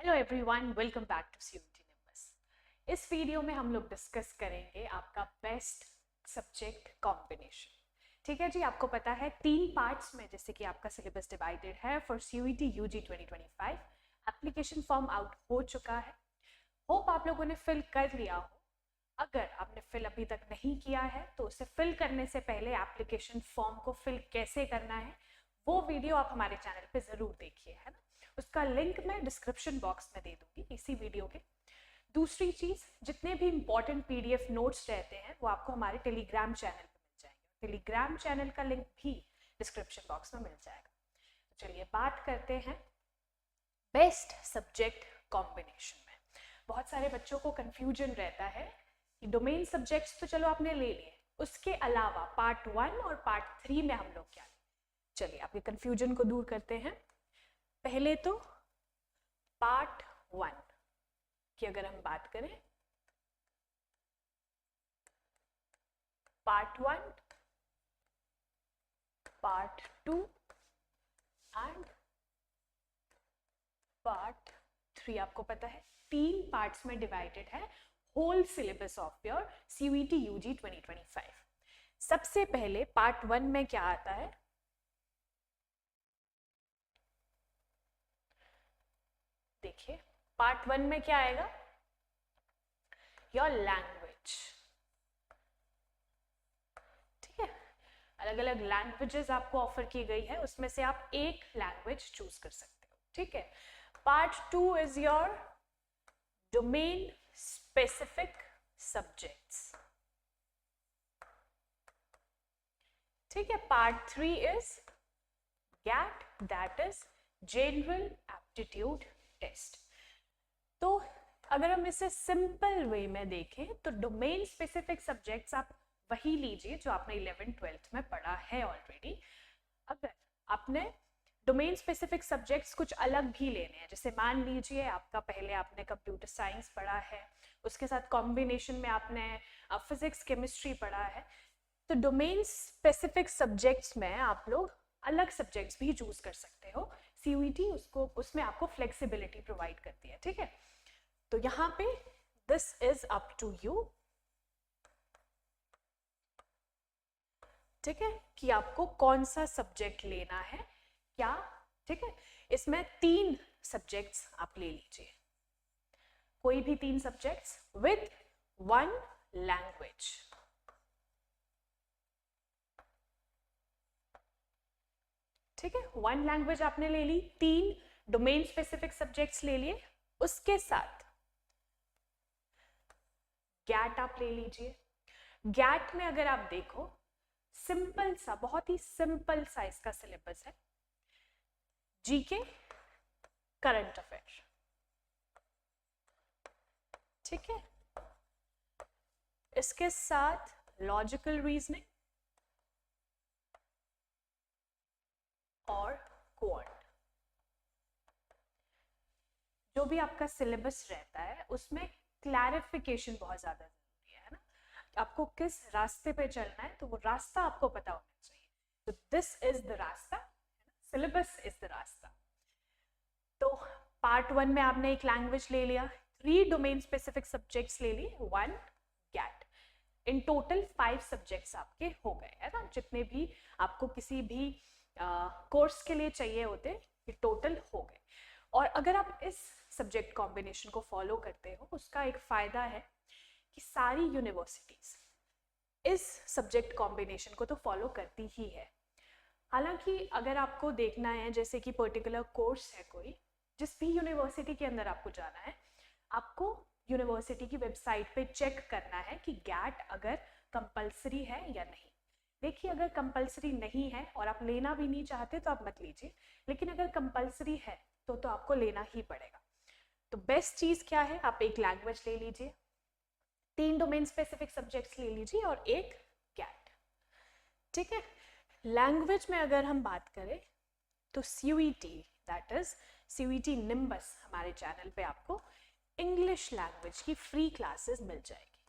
Hello everyone, welcome back to CUET Nimbus. इस video में हम लोग डिस्कस करेंगे आपका बेस्ट सब्जेक्ट कॉम्बिनेशन। ठीक है जी, आपको पता है 3 पार्ट्स में जैसे कि आपका सिलेबस डिवाइडेड है for CUET UG 2025। Application form out हो चुका है, होप आप लोगों ने फिल कर लिया हो। अगर आपने फिल अभी तक नहीं किया है तो उसे फिल करने से पहले एप्लीकेशन फॉर्म को फिल कैसे करना है वो वीडियो आप हमारे चैनल पे जरूर देखिए, है ना। उसका लिंक मैं डिस्क्रिप्शन बॉक्स में दे दूंगी इसी वीडियो के। दूसरी चीज, जितने भी इंपॉर्टेंट पीडीएफ नोट्स रहते हैं वो आपको हमारे टेलीग्राम चैनल पे मिल जाएंगे। टेलीग्राम चैनल का लिंक भी डिस्क्रिप्शन बॉक्स में मिल जाएगा। तो चलिए बात करते हैं बेस्ट सब्जेक्ट कॉम्बिनेशन में। बहुत सारे बच्चों को कंफ्यूजन रहता है कि डोमेन सब्जेक्ट्स तो चलो आपने ले लिए, उसके अलावा पार्ट 1 और पार्ट 3 में हम लोग क्या। चलिए आपके कंफ्यूजन को दूर करते हैं। पहले तो पार्ट 1 की अगर हम बात करें, पार्ट 1, पार्ट 2 एंड पार्ट 3, आपको पता है 3 पार्ट्स में डिवाइडेड है whole syllabus of your CUET UG 2025। सबसे पहले पार्ट 1 में क्या आता है, देखिए पार्ट 1 में क्या आएगा, योर लैंग्वेज। ठीक है, अलग अलग लैंग्वेजेस आपको ऑफर की गई है, उसमें से आप एक लैंग्वेज चूज कर सकते हो। ठीक है, part 2 is your domain specific subjects. ठीक है, part 3 is GAT, that is general aptitude test. तो अगर हम इसे सिंपल वे में देखें तो डोमेन स्पेसिफिक सब्जेक्ट्स आप वही लीजिए जो आपने 11th-12th में पढ़ा है ऑलरेडी। अगर आपने डोमेन स्पेसिफिक सब्जेक्ट्स कुछ अलग भी लेने हैं, जैसे मान लीजिए आपका पहले आपने कंप्यूटर साइंस पढ़ा है, उसके साथ कॉम्बिनेशन में आपने फिजिक्स केमिस्ट्री पढ़ा है, तो डोमेन स्पेसिफिक सब्जेक्ट्स में आप लोग अलग सब्जेक्ट्स भी चूज कर सकते हो। सीयूईटी उसको उसमें आपको फ्लेक्सिबिलिटी प्रोवाइड करती है। ठीक है, तो यहाँ पे this is up to you. ठीक है, कि आपको कौन सा सब्जेक्ट लेना है क्या। ठीक है, इसमें 3 सब्जेक्ट्स आप ले लीजिए, कोई भी 3 सब्जेक्ट्स विद 1 लैंग्वेज। ठीक है, 1 लैंग्वेज आपने ले ली, 3 डोमेन स्पेसिफिक सब्जेक्ट्स ले लिए, उसके साथ गैट आप ले लीजिए। गैट में अगर आप देखो, सिंपल सा, बहुत ही सिंपल सा इसका सिलेबस है, जीके, करंट अफेयर। ठीक है, इसके साथ लॉजिकल रीजनिंग और क्वांट। जो भी आपका सिलेबस रहता है उसमें क्लैरिफिकेशन बहुत ज्यादा जरूरी है ना, आपको किस रास्ते पे चलना है तो वो रास्ता आपको पता होना चाहिए। तो दिस इज द रास्ता, सिलेबस इज द रास्ता। तो पार्ट 1 में आपने एक लैंग्वेज ले लिया, 3 डोमेन स्पेसिफिक सब्जेक्ट्स ले लिए, 1 गैट। इन टोटल 5 सब्जेक्ट्स आपके हो गए, है ना। जितने भी आपको किसी भी कोर्स के लिए चाहिए होते ये टोटल हो गए। और अगर आप इस सब्जेक्ट कॉम्बिनेशन को फॉलो करते हो, उसका एक फायदा है कि सारी यूनिवर्सिटीज इस सब्जेक्ट कॉम्बिनेशन को तो फॉलो करती ही है। हालांकि अगर आपको देखना है जैसे कि पर्टिकुलर कोर्स है कोई, जिस भी यूनिवर्सिटी के अंदर आपको जाना है, आपको यूनिवर्सिटी की वेबसाइट पे चेक करना है कि गैट अगर कंपलसरी है या नहीं। देखिए, अगर कंपलसरी नहीं है और आप लेना भी नहीं चाहते तो आप मत लीजिए, लेकिन अगर कंपलसरी है तो आपको लेना ही पड़ेगा। तो बेस्ट चीज क्या है, आप एक लैंग्वेज ले लीजिए, 3 डोमेन स्पेसिफिक सब्जेक्ट्स ले लीजिए और एक गैट। ठीक है, लैंग्वेज में अगर हम बात करें तो CUET, that is CUET nimbus, हमारे चैनल पे आपको इंग्लिश लैंग्वेज की फ्री क्लासेस मिल जाएगी।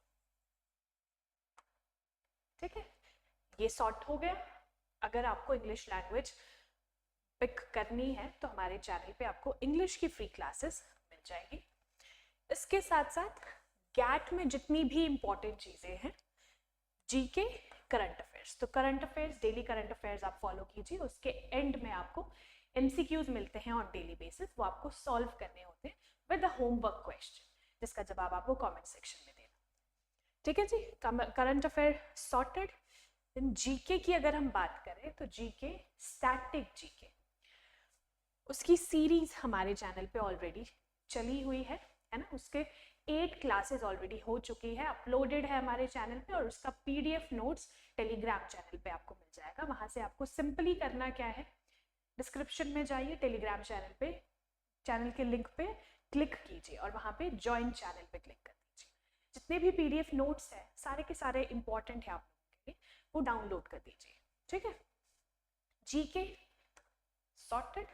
ठीक है, ये सॉर्ट हो गया। अगर आपको इंग्लिश लैंग्वेज पिक करनी है तो हमारे चैनल पे आपको इंग्लिश की फ्री क्लासेस मिल जाएगी। इसके साथ साथ गैट में जितनी भी इंपॉर्टेंट चीजें हैं, जीके, करंट अफेयर्स, तो current affairs, daily current affairs आप फॉलो कीजिए। उसके एंड में आपको एमसीक्यूज मिलते हैं ऑन डेली बेसिस, वो आपको सॉल्व करने होते हैं विद अ होमवर्क क्वेश्चन, जिसका जवाब आपको कमेंट सेक्शन में देना। ठीक है जी, current affair sorted. Then GK की अगर हम बात करें तो जीके, स्टैटिक जीके, उसकी सीरीज हमारे चैनल पे ऑलरेडी चली हुई है ना। उसके 8 क्लासेस ऑलरेडी हो चुकी है, अपलोडेड है हमारे चैनल पे, और उसका पीडीएफ नोट्स टेलीग्राम चैनल पे आपको मिल जाएगा। वहां से आपको सिंपली करना क्या है, डिस्क्रिप्शन में जाइए, टेलीग्राम चैनल पे, चैनल के लिंक पे क्लिक कीजिए और वहां पे ज्वाइन चैनल पे क्लिक कर दीजिए। जितने भी पीडीएफ नोट्स है सारे के सारे इंपॉर्टेंट है आप लोगों के लिए, वो डाउनलोड कर दीजिए। ठीक है, GK sorted.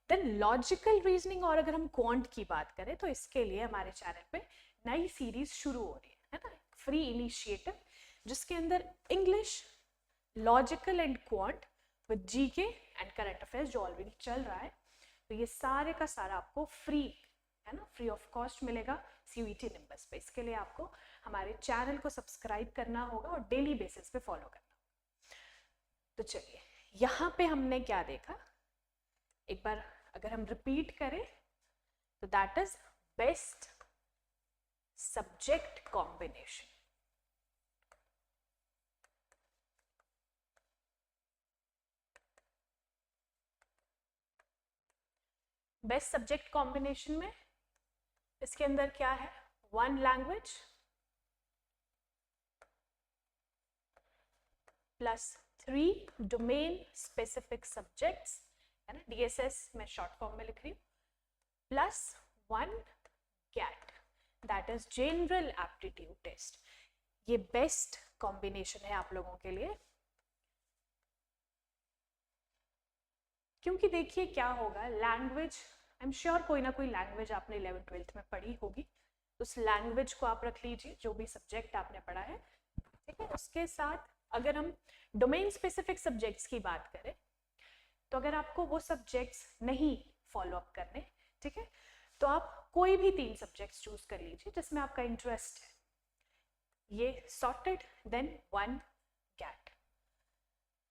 Then logical reasoning, और अगर हम क्वांट की बात करें तो इसके लिए हमारे चैनल पे नई सीरीज शुरू हो रही है ना, फ्री इनिशिएटिव, जिसके अंदर English, logical and quant with GK and current affairs जो ऑलरेडी चल रहा है, तो ये सारे का सारा आपको फ्री है ना, फ्री ऑफ कॉस्ट मिलेगा सीयूईटी निम्बस पे। इसके लिए आपको हमारे चैनल को सब्सक्राइब करना होगा और डेली बेसिस पे फॉलो करना होगा। तो चलिए, यहाँ पे हमने क्या देखा, एक बार अगर हम रिपीट करें तो that is best subject combination. Best subject combination में इसके अंदर क्या है, 1 language plus 3 domain specific subjects, है ना, डीएसएस मैं शॉर्ट फॉर्म में लिख रही हूँ, plus 1 GAT, that is general aptitude test. ये बेस्ट कॉम्बिनेशन है आप लोगों के लिए, क्योंकि देखिए क्या होगा, लैंग्वेज, आई एम श्योर कोई ना कोई लैंग्वेज आपने 11th-12th में पढ़ी होगी, उस लैंग्वेज को आप रख लीजिए, जो भी सब्जेक्ट आपने पढ़ा है। ठीक है, उसके साथ अगर हम डोमेन स्पेसिफिक सब्जेक्ट्स की बात करें, तो अगर आपको वो सब्जेक्ट्स नहीं फॉलो अप करने, ठीक है, तो आप कोई भी 3 सब्जेक्ट्स चूज कर लीजिए जिसमें आपका इंटरेस्ट है, ये सॉर्टेड, देन 1 गैट।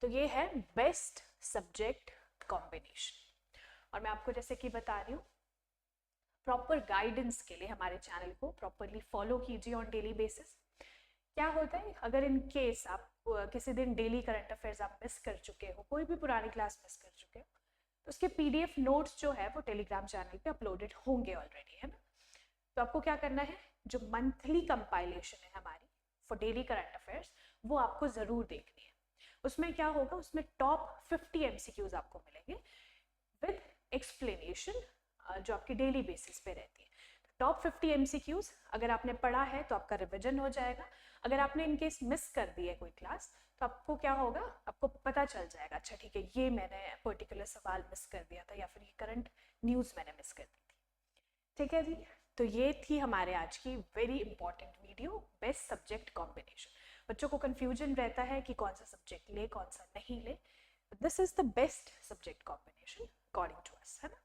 तो ये है बेस्ट सब्जेक्ट कॉम्बिनेशन। और मैं आपको जैसे कि बता रही हूँ, प्रॉपर गाइडेंस के लिए हमारे चैनल को प्रॉपरली फॉलो कीजिए ऑन डेली बेसिस। क्या होता है, अगर इन केस आप किसी दिन डेली करंट अफेयर्स आप मिस कर चुके हो, कोई भी पुरानी क्लास मिस कर चुके हो, तो उसके पीडीएफ नोट्स जो है वो टेलीग्राम चैनल पे अपलोडेड होंगे ऑलरेडी, है ना। तो आपको क्या करना है, जो मंथली कंपाइलेशन है हमारी फॉर डेली करंट अफेयर्स, वो आपको जरूर देखनी है। उसमें क्या होगा, उसमें टॉप 50 एमसीक्यूज आपको मिलेंगे विद एक्सप्लेनेशन, जो आपकी डेली बेसिस पे रहती है। टॉप 50 एमसीक्यूज अगर आपने पढ़ा है तो आपका रिवीजन हो जाएगा। अगर आपने इनकेस मिस कर दी है कोई क्लास, तो आपको क्या होगा, आपको पता चल जाएगा, अच्छा ठीक है, ये मैंने पर्टिकुलर सवाल मिस कर दिया था, या फिर ये करंट न्यूज़ मैंने मिस कर दी थी। ठीक है जी, तो ये थी हमारे आज की very important video, best subject combination. बच्चों को कंफ्यूजन रहता है कि कौन सा सब्जेक्ट ले, कौन सा नहीं ले, this is the best subject combination according to us, है ना।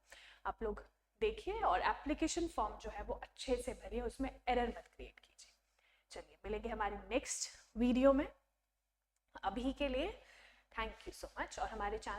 आप लोग देखिए और एप्लीकेशन फॉर्म जो है वो अच्छे से भरिए, उसमें एरर मत क्रिएट कीजिए। चलिए, मिलेंगे हमारी नेक्स्ट वीडियो में। अभी के लिए थैंक यू सो मच, और हमारे चैनल